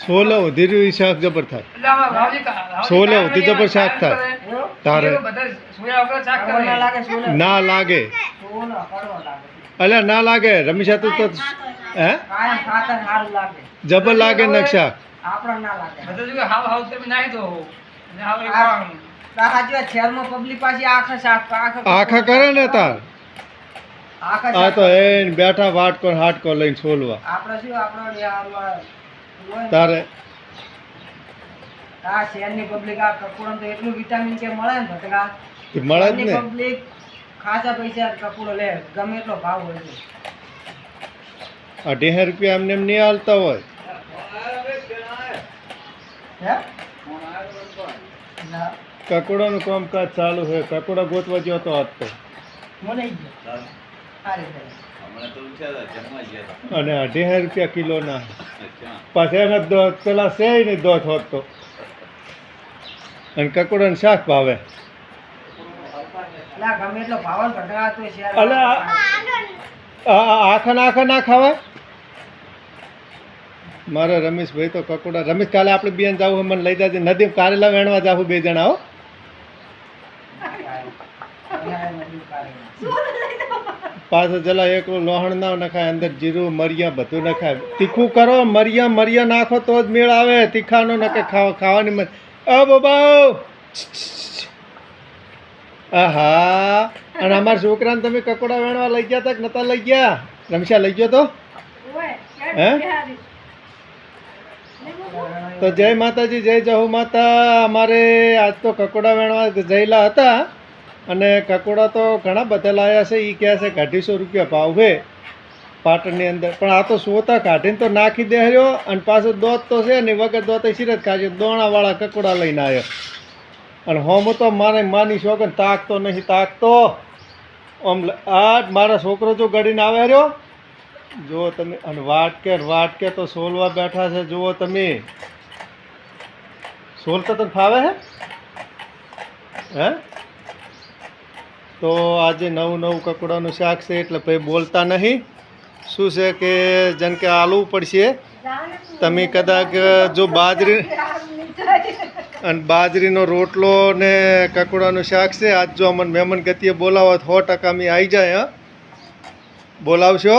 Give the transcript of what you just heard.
સોલે ઉધી રહ્યું શાક જબર થાય સોલે ઉધી જબર શાક થાય તારે ના લાગે અલ્યા ના લાગે રમીશા તું તો હે જબર લાગે ને શાક આખા કરે ને તાર આ તો એ બેઠા વાટકો હાટકો લઈને છોલવા તારે આ શહેરની પબ્લિક આ કપૂડો તો એટલું વિટામિન કે મળે ને ભટકા મળે જ ને પબ્લિક ખાસા પૈસા કપૂડો લે ગમે એટલો ભાવ હોય છે 18 રૂપિયા એમને એમ નહીં હાલતા હોય કકોડાનું કામકાજ ચાલુ છે કકોડા ગોતવા ગયો તો આજ તો અને 18 રૂપિયા કિલો ના પાછા એના પેલા છે નહીં દોધ હોત તો અને કકોડાનું શાક ભાવે આખા ના ખાવાય મારા રમેશભાઈ તો કકોડા રમેશ કાલે આપણે બેન જવું મને લઈ જાય નદી કારેલા વેણવા જાવું બે જણા હો પાછો જલા એકલું લોહણ ના નખાય અંદર જીરું મરિયા બધું નખાય તીખું કરો મરિયા નાખો તો જ મેળ આવે તીખાનો નકે ખાવાની બાબા આહા અને અમારા છોકરાને તમે કકોડા વેણવા લઈ ગયા હતા કે નતા લઈ ગયા રમશા લઈ ગયો તો હે તો જય માતાજી જય જહુ માતા અમારે આજ તો કકોડા વેણવા જયેલા હતા અને કકોડા તો ઘણા બધા લાયા છે એ કહે છે 250 રૂપિયા ભાવ છે પાટણની અંદર પણ આ તો સોતા કાઢીને તો નાખી દે રહ્યો અને પાછું દોધ તો છે ને વગર દોધ સિરત ખાજો દોણાવાળા કકોડા લઈને આવ્યો અને હોમ તો મારે માની શોખન તાકતો નહીં તાકતો આમ આ મારા છોકરો જો ગળીને આવે રહ્યો જુઓ તમે અને વાટકે તો સોલવા બેઠા છે જુઓ તમે સોલતા તને ફાવે હે તો આજે નવું કકોડાનું શાક છે એટલે ભાઈ બોલતા નહીં શું છે કે જેમ કે આલવું પડશે તમે કદાચ જો બાજરીનો રોટલો ને કકોડાનું શાક છે આજ જો અમને મહેમાન ગતિએ બોલાવો 100% અમે આવી જાય હા બોલાવશો